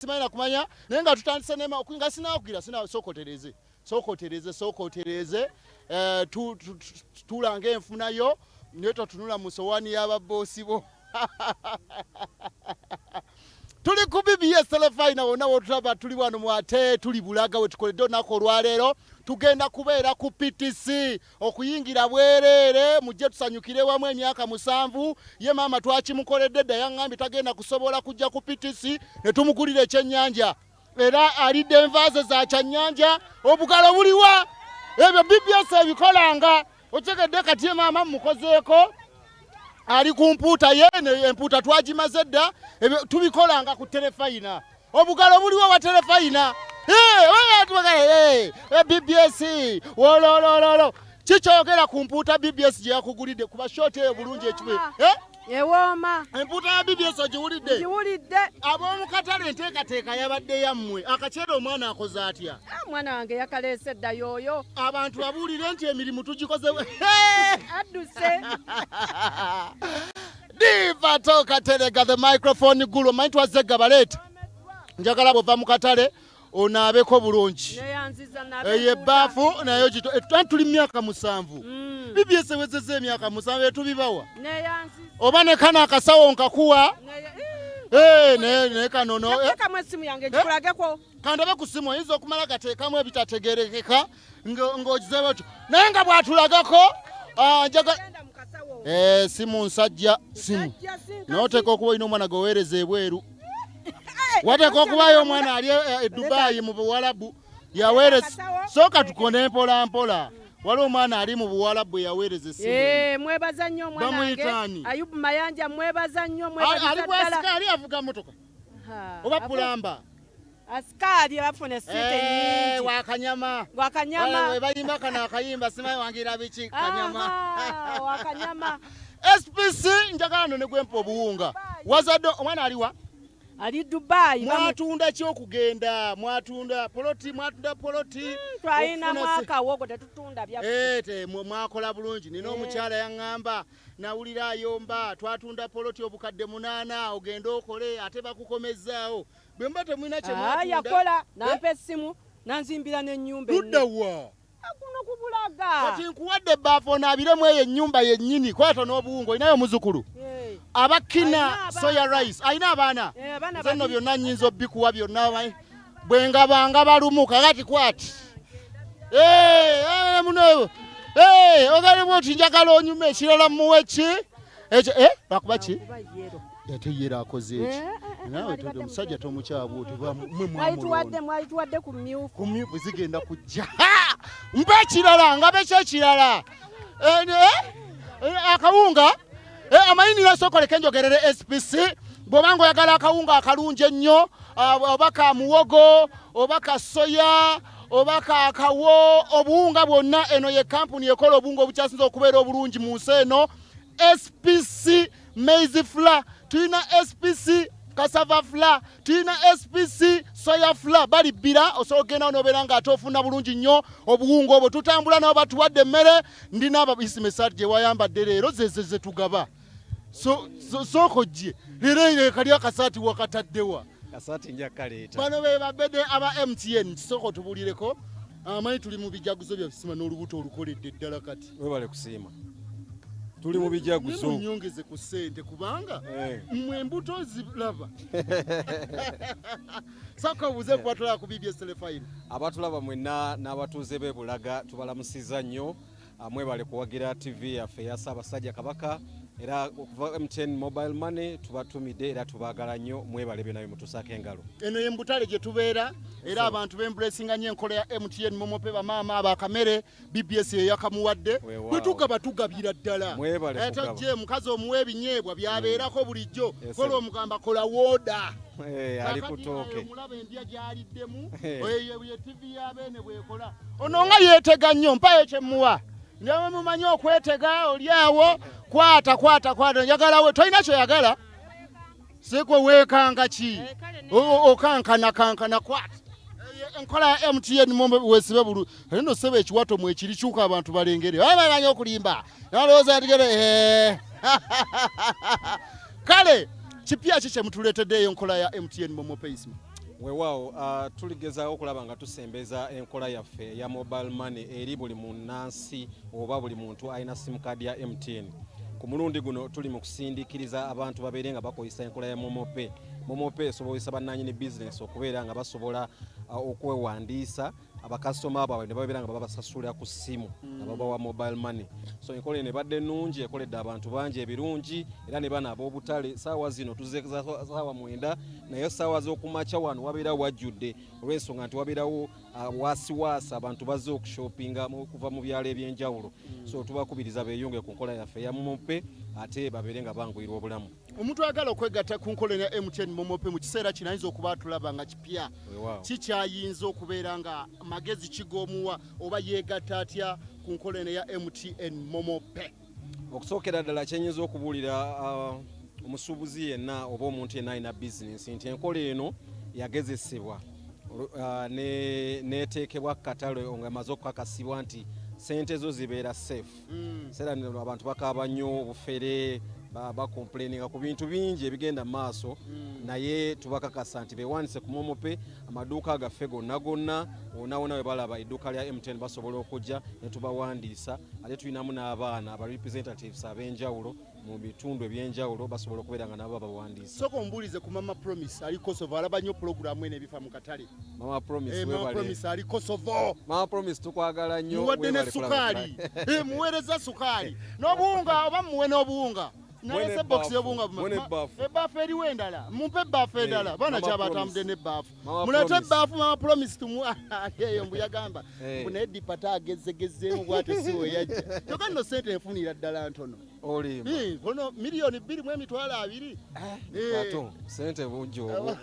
simaina kumanya nenga tutandise nema okuinga sinakugira sina sokotereze tulange enfunayo neto tunula musowani y'ababoosi bo tuli ku BBS telefina wona wotulaba tuli wano mwate tuli Bulaga wetukoledde nako olwaleero tugenda kubeera ku PTC okuyingira bwerere mujje tusanyukire wamu emyaka 7 ye mama twakimukoledde dda yaŋŋambye tagenda kusobola kujja ku PTC ne tumugulira ekyennyanja era alidde envaaze za kyannyanja obugalo buliwa ebyo BBS ebikolanga otegedde kati ye mama mukozeeko ali ku mpuuta yene empuuta twagimaze dda tubikolanga ku telefina obugalo buliwo wa telefina BBS wololololo kikyogera ku mpuuta BBS gye yakugulidde kuba shoti eyo bulungi ekibe ewoma empuuta ya BBS ogiwulidde ab'omu katale enteekateeka yabadde yammwe akakyera omwana akoze atya mwana wange yakaleese dda yooyo abantu babuulire nti emirimu tugikoze adduse Departo Kateregga the microphone gulo maitwa zegga baleeta njagala bova mu katale onaabeko bulungi eye baafu nayo gito tuli myaka 7 BBS wezeze emyaka 7 etubibawa oba ne kana akasawo nkakuwa ne kanono kamwe simu yange gikulageko kandabe ku simu oyinza okumala gateekamu ebitategerekeka ng'ogizebe otyo naye nga bw'atulagako simu nsajja simu n'oteeka okuba olina omwana gweweereza ebweru wateeka okubayo omwana ali e Dubai mu Buwalabu yaweereza sooka tukone mpola waliwo omwana ali mu Buwalabu yaweereza esimu mwebaza nnyo omwana wange Ayubu Mayanja mwebaza nnyo ali bwasika ali avuga motoka oba pulamba askari abafuna sente nyingi wakanyama bayimba kana akayimba simaye wangira biki kanyama wakanyama SPC njagala ne gwempa obuwunga wazadde omwana aliwa ali Dubai mwatunda kyokugenda mwatunda poloti twalina mwaka wogo tetutunda byaffe mwakola bulungi nina omukyala yaŋŋamba nawulira ayomba twatunda poloti obukadde 8 ogenda okole ate bakukomezaawo bwemba temwina kye mwatunda yakola nampa essimu nanzimbira n'ennyumba luddawa akuno ku Bulaga kati nkuwadde ebbaafu onaabiremu eyo ennyumba yennyini kwato n'obuwunga olinayo omuzukulu abakina soya rice alina abaana nze nno byonna nnyinza obbikuwa byonna bwengabanga balumu kakati kwati muno ogalimu oti njagala onyuma ekirala muwe ki bakuba ki ate yera akoze eki nawe omusajja tomukyabwa oti mwayituwadde ku myufu zigenda kujja mpa ekirala nga bekyekirala akawunga amayinira sokoleka enjogerere SPC bw'obanga oyagala akawunga akalungi ennyo oba ka muwogo oba ka soya oba ka kawo obuwunga bwonna eno ye kampuni ekola obuwunga obukyasinza okubeera obulungi mu nsi eno SPC maize flour tulina SPC cassava flour tulina SPC soya flour bali bbira osobola okugenda n'obeera ng'ate ofuna bulungi nnyo obuwunga obwo tutambula nabo batuwadde emmere ndina ababisi mesaati gye wayambadde leero ze tugaba soko gye leero kali akasaati wakataddewa kasaati nja kaleeta bano be babede aba MTN soko tubulireko amanyi tuli mu bijaguzo bya sima n'olubuto olukoledde ddala kati webale kusiima tuli mu bijaguzo nyongeze ku ssente kubanga mmwe embuto ziraba saka ubuze kubatula ku BBS telefine abatulaba mwenna n'abatuuze b'e Bulaga tubalamusiza nnyo mwebale kuwagira TV yaffe ya Ssaabasajja Kabaka era okuva MTN mobile money tubatumidde era tubaagala nnyo mwebale byonna bimutusaako engalo eno yembutale gye tubeera era abantu b'embulesinga nnyo enkola ya MTN momope bamaama abakamere BBS yakamuwadde bwe tugaba tugabira ddala ate gye mukazi omuwa ebinyeebwa byabeerako bulijjo kola omugamba kola wooda ali kutooke mulaba endya gyaliddemu ye TV yabeene bwekola ono nga yeetega nnyo mpayo kyemuwa ndawe mumanyi okwetega oli awo kwata njagala we tolina kyoyagala sikwe weekanga ki okankana kwata enkola ya MTN mombe wesibe bulu eno sebe ekiwato mwe kirikyuka abantu balengere bamanyi okulimba nalowooza atigere kale kipya kikye mutuleeteddeyo enkola ya MTN momo payisma Weewaawo tuligezaawo okulaba nga tusembeza enkola yaffe ya mobile money eri buli munnansi oba buli muntu alina simukadi ya MTN. Ku mulundi guno tuli mu kusindikiriza abantu babeere nga bakozesa enkola ya momope. Momope esobozesa bannannyini bizinesi okubeera nga basobola okwewandiisa abakasitoma baabwe ne babeera nga babasasulira ku ssimu nga babawa mobile money. So enkola eno ebadde nnungi, ekoledde abantu bangi ebirungi era ne bana ab'obutale saawa zino tuzze saawa 9 naye saawa z'okumakya wano wabeera wajjudde olw'ensonga nti wabeerawo waasiwaasi abantu bazze okushopinga okuva mu byalo eby'enjawulo. So tubakubiriza beeyunge ku nkola yaffe ya momope ate babeere nga banguyirwa obulamu. Omuntu ayagala okwegatta ku nkola ya MTN momope mu kiseera kino ayinza okuba atulaba nga kipya. Kikyayinza okubeera nga magezi kigoomuwa oba yeegatta atya ku nkola ya MTN momope? Okusookera ddala kyenyinza okubuulira omusuubuzi yenna oba omuntu yenna alina bizinesi nti enkola eno yagezesebwa neteekebwa ku katale nga emaze okukakasibwa nti sente zo zibeera safe. Seera abantu bakaaba nnyo obufere bakomplaininga ku bintu bingi ebigenda mu maaso, naye tubakakasa nti beewandiise ku momope. Amaduuka gaffe gonna wona we balaba edduuka lya MTN basobola okujja ne tubawandiisa. Ate tulinamu n'abaana aba representatives ab'enjawulo mu bitundu ebyenjawulo basobola okubeera nga nabo babawandiisa. Sooka ombuulize ku Mama Promise ali Kosovo, alaba nnyo pulogulaamu eno ebifa mu katale. Mama Promise Mama Promise ali Kosovo. Mama Promise tukwagala nnyo. Muwadde ne sukaali. Muweereza sukaali n'obuwunga oba muwe n'obuwunga. Nalese box y'obuwunga ebbafu eriwo endala. Mumpe ebbafu endala. Baana kyabatambudde n'ebbafu. Mulete ebbafu Mama Promise eyo mbu yagamba mbu naye Departo agezzegezeemu bw'ate si we yajja. Kyokka nno ssente enfunira ddala ntono. Olimba. Ono miliyoni 2.2. Kato sente bungi obwo.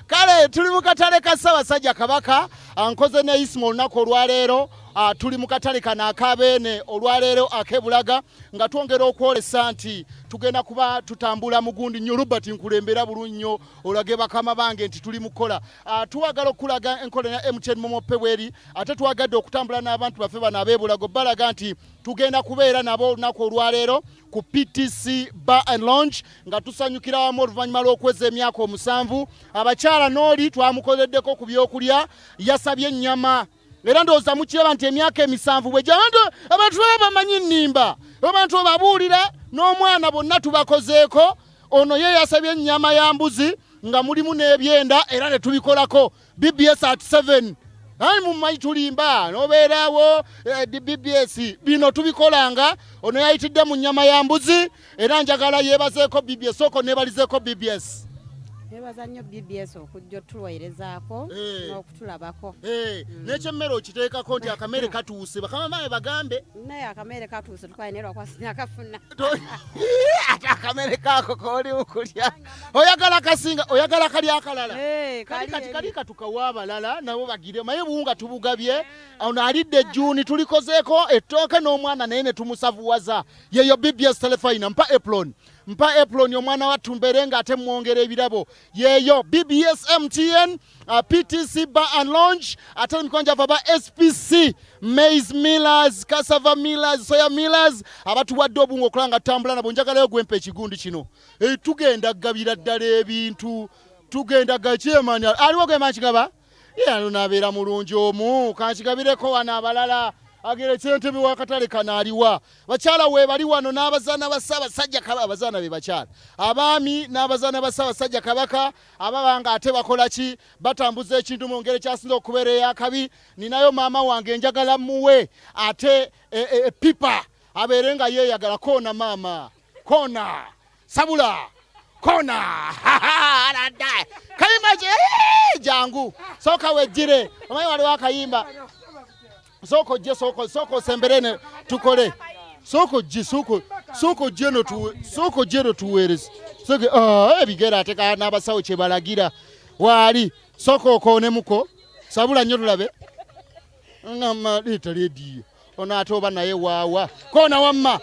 Kale tuli mu katale ka Ssaabasajja Kabaka, nkoze ne Isma olunaku olwaleero. Tuli mu katale kano akabeene olwaleero ak'e Bulaga nga twongera okwolesa nti tugenda kuba tutambula mugundi nnyo. Robert nkulembera bulungi nnyo olage bakama bange nti tuli mukola. Tuwagala okulaga enkola ya MTN momope bweri, ate twagadde okutambula n'abantu baffe bano ab'e Bulaga balaga nti tugenda kubeera nabo olunaku olwaleero ku PTC Bar and Lounge nga tusanyukira wamu oluvannyuma lw'okweza emyaka 7. Abakyala n'oli twamukoleddeko ku byokulya, yasabye ennyama. Era ndowooza mukiraba nti emyaka 7 bwe abantu bamanyi nnimba, abantu babuulira n'omwana bonna tubakozeeko. Ono ye yasabye ennyama ya mbuzi nga mulimu n'ebyenda era ne tubikolako. BBS at 7 mumanyi tulimba n'obeerawo BBS bino tubikolanga. Ono yayitidde mu nnyama ya mbuzi era njagala yeebazeeko BBS. Oko neebalizeeko BBS. Nebaza nnyo BBS okujja tuweerezaako n'okutulabako. N'ekyemmere okiteekako nti akamere katuuse, bakama bawe bagambe. Naye akamere katuuse tukwaye ne lwakwasinya akafuna. Ate akamere kaako kooli mukulya. Oyagala kasinga, oyagala kali akalala. Kali katukawa abalala nabo bagire. Maye buwunga tubugabye. Ono alidde Juni tulikozeeko ettooke n'omwana naye ne tumusavuwaza. Yeyo BBS telefine mpa apron. Mpa apron omwana wattu mbeere ng'ate mwongera ebirabo. Yeyo BBS MTN PTC Bar and Lounge ate mikonja vaba SPC Maize Millers, Cassava Millers, Soya Millers abatuwadde obunga okulanga tambula nabo. Njagalayo gwempa ekigundi kino. Tugenda gabira ddala ebintu. Tugenda gakyemani aliwo gema kigaba yano nabeera mulungi omu kankigabireko wana abalala ageretse ntebe wa katale kana aliwa. Bakyala we bali wano n'abazaana ba Ssaabasajja Kabaka. Abazaana be bakyala abaami n'abazaana ba Ssaabasajja Kabaka ababanga ate bakola ki batambuza ekintu mu ngeri kyasinza okubeera ey'akabi. Ninayo maama wange njagala muwe ate pipa abeere nga yeeyagala. Koona maama koona sabula kona arada kayimba jangu soka wejire omayi waliwo akayimba soko je soko semberene tukole soko jeno tuweereza soko ebigera ateka n'abasawo kye balagira wali soko okone muko sabula nnyo tulabe ngama leta ledi ona atoba naye wawa kona wamma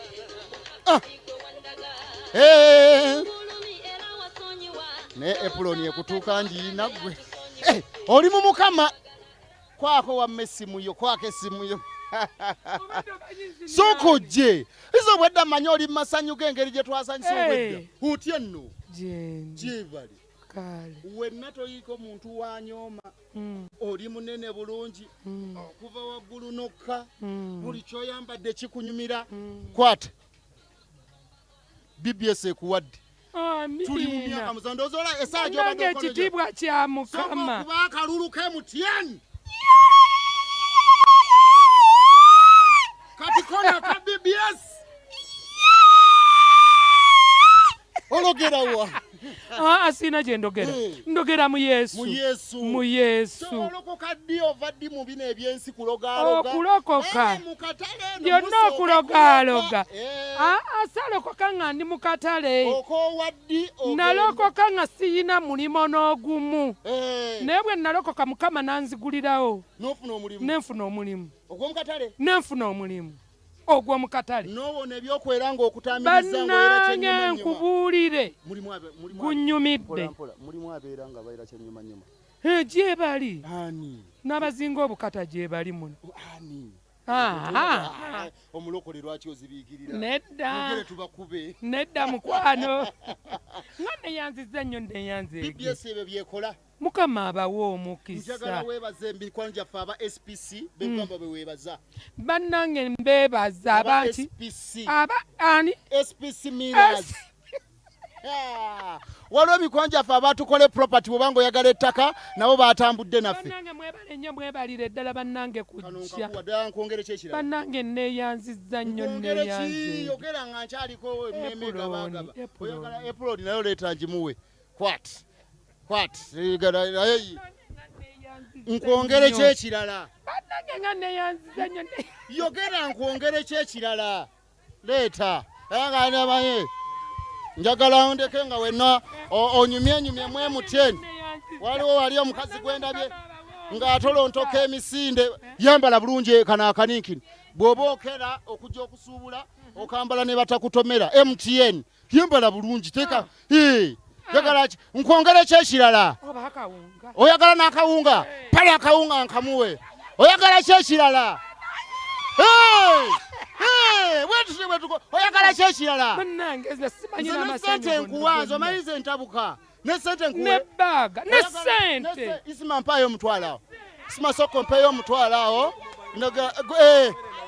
ne epuloni ekutuuka njiina gwe oli mu mukama kwako wa mesimu yo kwake simu yo soko je izo bwedda manyi oli masanyu gengeri gye twasanyisa obwedda utye nno je bali kale wenna toyiko muntu wanyooma oli munene bulungi okuva waggulu nokka buli kyoyambadde kikunyumira kwata BBS ekuwadde tuli mu myaka muzandozola esaa gyobadde okola ekitiibwa kya Mukama kuba akalulu k'emutyen kati kona ka BBS ologerawa asina gye ndogera ndogera mu Yesu olokoka ddi ova ddi mu bino ebyensi kulogaaloga okulokoka byonna okulogaloga asalokoka nga ndi mu katale okoowa ddi nalokoka nga siyina mulimo n'ogumu naye bwe nalokoka Mukama nanzigulirawo nenfuna omulimu nenfuna omulimu ogw'omu katale n'owona ebyokwera ng'okutambiriza bannange nkubuulire kunnyumidde mulimu abeera nga bayira kyennyumanyuma gye bali n'abazinga obukata gye bali muno omulokole lwaki ozibiikirira nedda mukwano nga neyanziza nnyo neyanze BBS ebyo byekola Mukama abawo omukisa njagala weebaze embikwano gyaffe aba SPC begamba beweebaza bannange mbeebaza abanti ani SPC Miras waliwo emikwano gyaffe abatukole property bwobanga oyagala ettaka nabo batambudde naffe bannange mwebale nnyo mwebalire ddala bannange kujja bannange neyanziza nnyo neyanze yogera nga nkyaliko emmeme gabagaba oyagala eprod nayo leeta ngimuwe kwat nkwongere kyekirala bannange nga neyanziza nnyo yogera nkwongere kyekirala leeta nga nabaye njagala ondeke nga wenna onyumyenyumye mwemutyen waliwo wali omukazi gwendabye ng'atolontoka emisinde yambala bulungi kana akaninkini bw'oba okera okujja okusuubula okambala ne batakutomera MTN yambala bulungi teeka njagala ki nkwongere kyekirala oyagala n'akawunga pale akawunga nkamuwe oyagala kyekirala oyagala kyekirala nesente nkuwanza omanyize ntabuka nesente nebaga nesente isima mpayo omutwalawo isima soko mpayo omutwalawo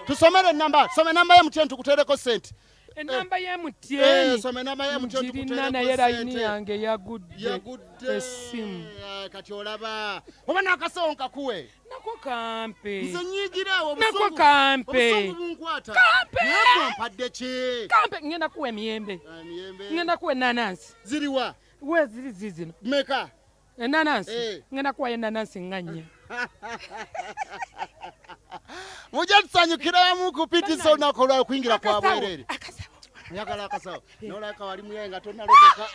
tusomere enamba some enamba y'emutyen tukutereko sente enamba y'emutyen some enamba y'emutyen tukutereko naye layini yange yagudde esimu kati olaba oba n'akasawo nkakuwe nako kampe nze nyiigirawo nako kampe bunkwata mpadde ki kampe ngenda kuwa emiyembe ngenda kuwa enanansi ziriwa we ziri zizino meka enanansi ngenda kuwa enanansi nganya mujja tusanyukira wamu kupitisa olunaku olwayo kuyingira kwa bwerere oyagala akasawo nolaka wali muyaye nga tonalokoka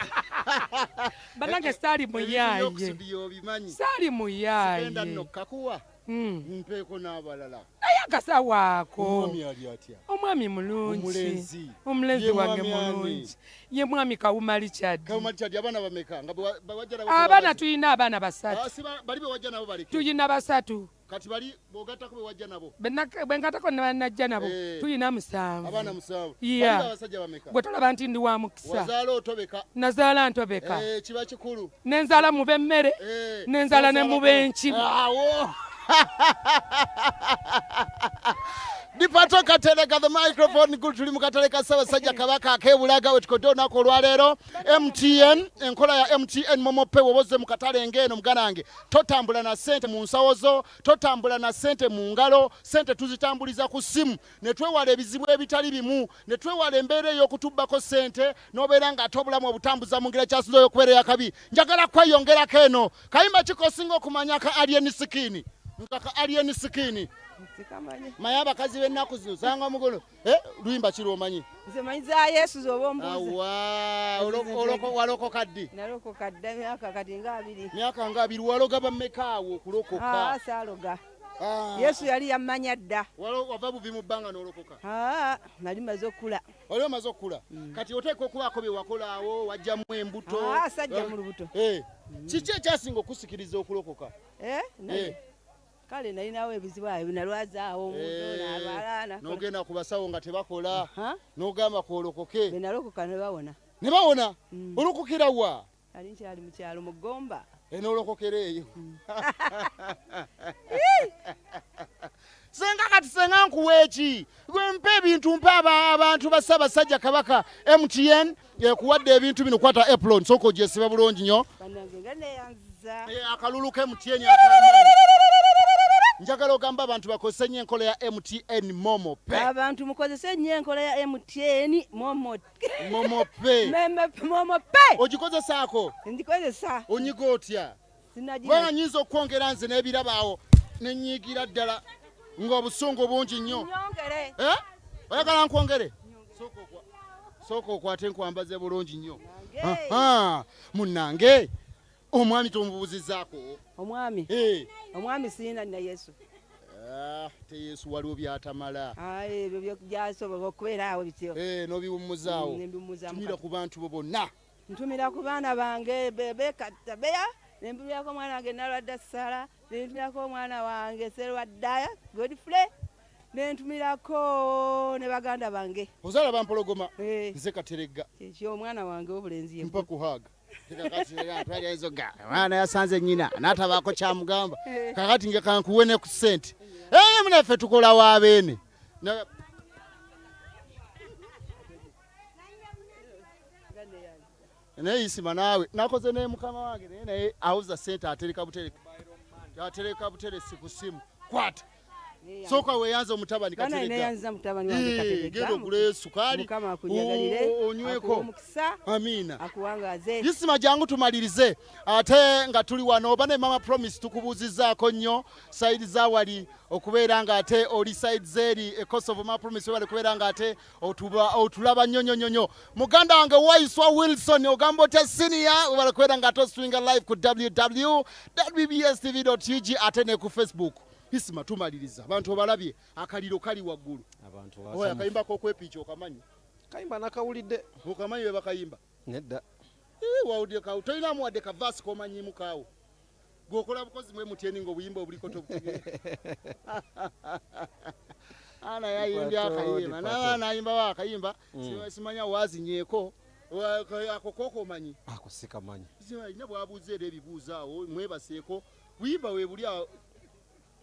bannange saali muyaye saali muyaye genda nno kakuwa mpeeko n'abalala naye akasawo ako omwami ali atya omwami mulungi omulenzi wange mulungi ye mwami Kawuma Richard abaana bameka nga abaana tulina abaana basatu bali bewajja nabo baleke tulina basatu kati bali bogatako bewajja nabo bengatako nebanajja nabo tulina 7 abaana 7 bali abasajja bameka gwe tolaba nti ndi wa mukisa wazaala otobeka nazaala ntobeka kiba kikulu nenzaala mube mmere nenzaala ne mube enkibu Departo Kateregga the microphone good tuli mukatereka Ssaabasajja Kabaka ak'ebulaga wetukodde olunaku olwaleero MTN enkola ya MTN momope woboze mukatale ngeno muganange totambula na sente mu nsawo zo totambula na sente mu ngalo sente tuzitambuliza ku simu ne twewala ebizibu ebitali bimu ne twewala embeera ey'okutubbako sente n'obeera nga tobulamu obutambuza mu ngira kyasuzo y'okubeera yakabi njagala kweyongerako eno kayimba kikosinga okumanya ka alien sikini nkaka alien sikini mayaba kazi b'ennaku zino sanga mugono luyimba kiri omanyi nze manyi za Yesu zoba ombuuza walokoka ddi nalokoka dda myaka kati nga 2 myaka nga 2 waloga bammekaawo okulokoka saaloga Yesu yali yammanya dda wava buvi mu bbanga n'olokoka nali maze okula oli omaze okula kati oteeka okubaako bye wakolaawo wajjamu embuto sajja mu lubuto kiki ekyasinga okusikiriza okulokoka kale nalinawo ebizibu ayo nalwazaawo omuntu n'alwala n'ogenda ku basawo nga tebakola n'ogamba kwolokoke be nalokoka ne bawona olokokera wa ali nkyali mu kyalo Mugomba. Enolokokera eyo. Senga kati senga nkuwa eki gwe mpa ebintu mpa abantu ba Ssaabasajja Kabaka MTN kuwadde ebintu bino kwata apron soko ogyesiba bulungi nnyo. Bannange nga neeyanziza. Akalulu ke MTN akaamaanyi. Njagala ogamba abantu bakozese nnyo enkola ya MTN Momo Pay. Abantu mukozese nnyo enkola ya MTN Momo Pay. Momo Pay. Ogikozesaako? Ndikozesa. Onyiga otya? Bwana nyinza okwongera nze n'ebirabaawo nenyiigira ddala ng'obusungu bungi nnyo. Nyongere. Oyagala nkwongere? Sooka okwate nkwambaze bulungi nnyo. Munnange omwami tumubuuzizaako. Omwami? Omwami siina na Yesu. Te Yesu waliwo byatamala. Ebyo byasobola okubeera awo bityo. N'obiwummuzaawo. Tumira ku bantu bo bonna. Ntumira ku baana bange beekatta beya. Nempumirako omwana wange Nalwadda Sala, nentumirako omwana wange Serwaddaya Godfrey, nentumirako ne baganda bange. Ozaala bampologoma nze Kateregga. Ekyo omwana wange obulenzi ye. Mpa kuhaaga. Omwana yasanze nnyina n'atabaako kyamugamba. Kakati nge kankuwe ne ku ssente. Munaffe tukola w'abeene. Naye isima naawe nakoze ne mukama wange naye awuza ssente atereka buteresi ku simu kwata sooka weeyanza omutabani Kateregga genda ogule sukaali onyweko amiina isima jangu tumalirize ate nga tuli wano oba ne mama promise tukubuuzizzaako nnyo sayidi zawali okubeera nga ate oli sayidi zeeri ekosovo mama promise wali kubeera nga ate otulaba nnyo muganda wange Waiswa Wilson ogamba otya senior wali kubeera nga ate oswinga live ku www.bbstv.ug ate ne ku Facebook. Isima tumaliriza abantu obalabye akaliro kali waggulu. Oya kayimba kokwepiicha okamanyi? Kayimba nakawulidde. Okamanyi we bakayimba? Nedda. Wawudde kawo toyina muwadde ka verse komanyimu kaawo. Gwokola bukozi mwe MTN ng'obuyimba obuliko tobutegeera. Ana yayimbya akayimba n'abaana ayimba wa akayimba simanya waazinyeeko ako kokomanyi? Ako sikamanyi. Ina bwabuuza era ebibuuzo awo mwebaseeko buyimba we buli awo.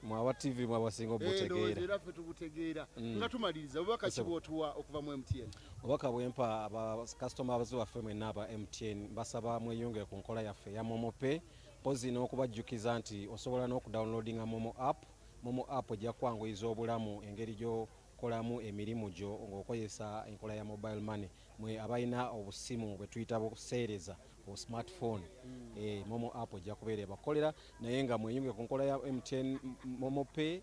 Mwawa TV mwabasinga obutegeera. Era ffe tubutegeera. Nga tumaliriza obubaka ki bw'otuwa okuva mu MTN? Obubaka bwempa abakasitoma abazi baffe mwenna aba MTN basaba mweyongere ku nkola yaffe ya Momo Pay. Pozi n'okubajjukiza nti osobola n'okudownloadinga Momo app. Momo app ojja kwanguyiza obulamu engeri gy'okolamu emirimu gyo ng'okozesa enkola ya mobile money. Mwe abalina obusimu bwe tuyita buseereza o smartphone. Momo app ojja kubeera bakolera naye nga mweyunge ku nkola ya MTN Momo Pay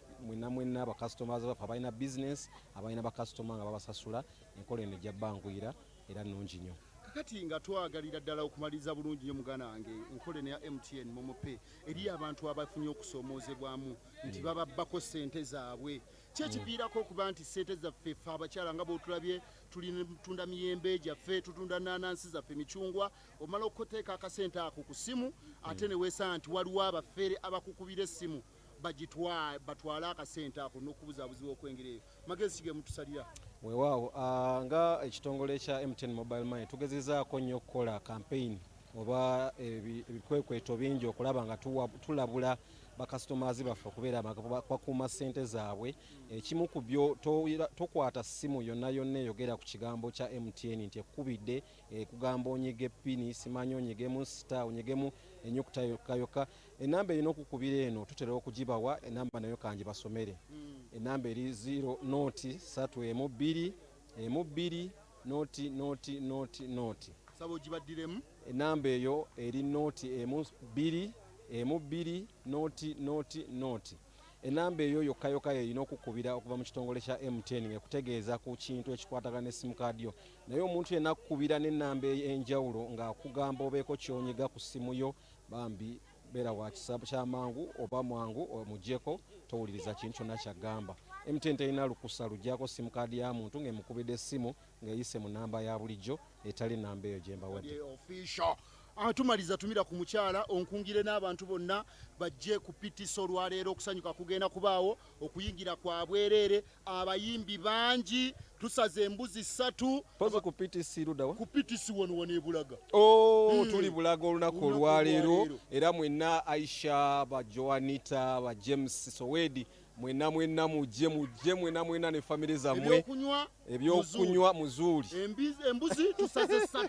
mwenna abakasitoma baffe abalina business abalina bakasitoma nga babasasula enkola eno ejja banguyira era nnungi nnyo. Kakati nga twagalira ddala okumaliriza bulungi nnyo muganda wange enkola eno ya MTN Momo Pay eri abantu abafunye okusoomoozebwamu nti bababbako ssente zaabwe. Kyekiviirako okuba nti ssente zaffe ffe abakyala nga bw'otulabye tutunda miyembe gyaffe tutunda naanansi zaffe micungwa omala okuteeka akasente ako ku ssimu ate ne weesanga nti waliwo abafeere abakukubira essimu batwale akasente ako n'okubuzaabuziba okwengera eyo. Magezi kige mutusalira? Weewaawo nga ekitongole kya MTN Mobile Money tugezezaako nnyo okukola campaign oba ebikwekweto bingi okulaba nga tulabula bakasitomazi baffe okubeera bakuuma ssente zaabwe. Ekimu ku byo tokwata ssimu yonna eyogera ku kigambo kya MTN nti ekkubidde kugamba onyige pini simanyi onyigemu star onyigemu ennyukuta yokka. Enamba erina okukubira eno tutera okugibawa enamba nayo kangi basomere. Enamba eri 0 noti 3 12 noti. Sabo ogibaddiremu? Enamba eyo eri noti 2 noti. Enamba eyo yokka erina okukubira okuva mu kitongole kya MTN ng'ekutegeeza ku kintu ekikwatagana ne simu kaadi yo. Naye omuntu yenna akukubira n'ennamba enjawulo ng'akugamba obeeko ky'onyiga ku ssimu yo bambi beera wa kisabu ky'amangu oba mwangu omugyeko towuliriza kintu kyonna ky'aggamba. MTN terina lukusa luggyako simu kaadi ya muntu ng'emukubidde essimu ng'eyise mu nnamba ya bulijjo etali nnamba eyo gye mbawadde. Tumaliza tumira ku mukyala onkungire n'abantu bonna bajje kupitisa olwaleero okusanyuka kugenda kubaawo okuyingira kwa bwerere abayimbi bangi tusaze embuzi 3 pozo kupitisi rudawa kupitisi wano e Bulaga tuli Bulaga olunaku olwaleero era mwenna Aisha ba Joanita ba James Sowedi mwenna mujje mwenna ne family zammwe ebyokunywa muzuri embuzi tusaze 3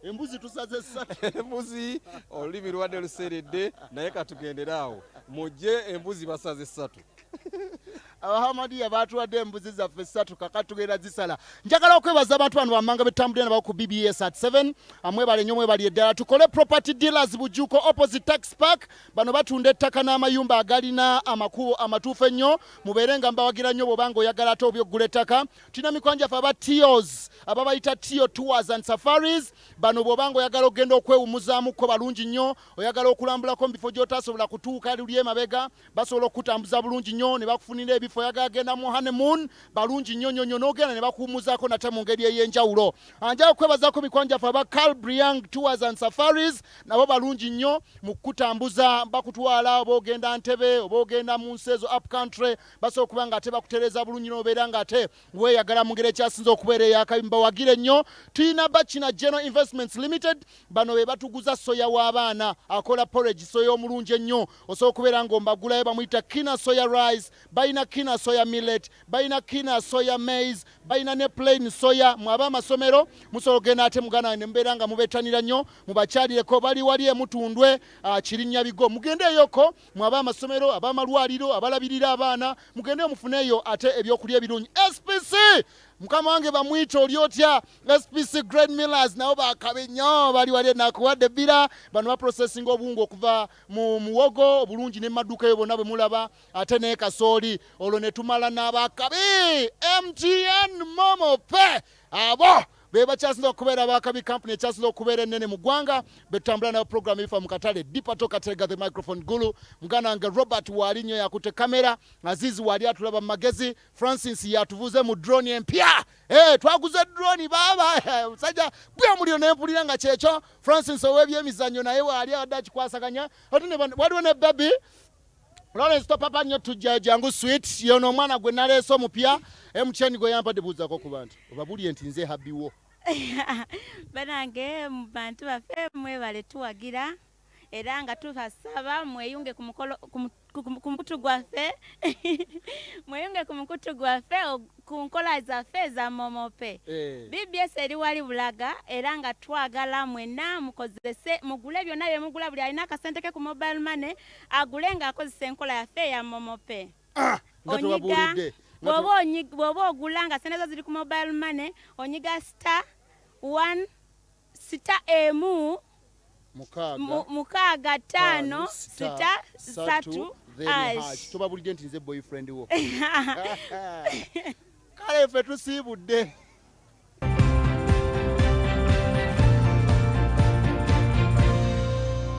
embuzi tusaze 3 embuzi olulimi lwadde luseredde naye katugenderaawo mujje embuzi basaze 3 Abahamadiya batuwadde embuzi zaffe 3 kakatugenda zisala. Njagala okwebaza abantu bano bamanga betambulira nabo ku BBS at 7 amwebale nnyo mwebali eddala tukole property dealers Bujuko opposite tax park bano batunda ettaka n'amayumba agalina amakubo amatuufu ennyo mubeere nga mbawagira nnyo bw'obanga oyagala ate obyogula ettaka tulina mikwanja ffe aba TIOs ababayita TIO tours and safaris bano bw'obanga oyagala okgenda okwewumuzaamuko balungi nnyo oyagala okulambulako mu bifo gy'otasobola kutuuka luli emabega basobola okutambuza bulungi nnyo ne bakufunira ebifo oyagala genda mu honeymoon balungi nnyo n'ogenda ne bakuwumuzaako nate mu ngeri ey'enjawulo njagala okwebazaako mikwanja ffe aba Calbriang tours and safaris nabo balungi nnyo mu kutambuza bakutwala oba ogenda Ntebe oba ogenda mu nsi ezo up country basobola okuba nga ate bakutereeza bulungi n'obeera nga ate weeyagala mu ngeri ekyasinza okubeera ey'akabimba wagire nnyo tulina Bachina General Investments Limited bano be batuguza soya w'abaana akola porridge soya omulungi ennyo osobola okubeera ng'ombagulayo bamuyita Kina soya rice bayina Kina soya millet bayina Kina soya maize bayina ne plain soya mwaba amasomero musobola ogenda ate mugana ne mbeera nga mubettanira nnyo mubakyalireko bali wali emutundwe Kirinnya bigo mugende eyoko mwaba amasomero abamalwaliro abalabirira abaana mugende mufuneeyo ate ebyokulya ebirungi SPC mukama wange bamwita oli otya SPC Great Millers nabo bakabe nnyo bali wali nakuwadde bira bano baprocessing obuwunga okuva mu muwogo obulungi ne maduka yo bonna bwe mulaba ate ne kasooli olwo ne tumala n'abakabi MTN Momo Pay abo beba kyasinza okubeera abakabi company ekyasinza okubeera ennene mu ggwanga betutambula nayo program ebifa mu katale Departo Kateregga the microphone gulu muganda wange Robert wali nnyo yakute kamera Azizi wali atulaba mu magezi Francis yatuvuze mu drone empya twaguze drone baba musajja bwe muliro nempulira nga kyekyo Francis ow'ebyemizannyo naye wali adde akikwasaganya ate waliwo ne baby Lawrence Topapa nnyo tujja jangu sweet yono omwana gwe naleese omupya MTN gwe yampadde buuzako ku bantu obabulye nti nze habiwo banange mu bantu baffe mwebale tuwagira era nga tubasaba mweyunge ku mukutu gwaffe mweyunge ku mukutu gwaffe ku nkola zaffe za momope BBS eri wali Bulaga era nga twagala mwenna mukozese mugule byonna bye mugula buli alina akasente ke ku mobile money agule nga akozesa enkola yaffe ya momope onyiga bw'oba ogula nga sente zo ziri ku mobile money onyiga *1 *M mukaaga 5 6 3 tubabulidde nti nze boyfriend wo kale ffe tusiibudde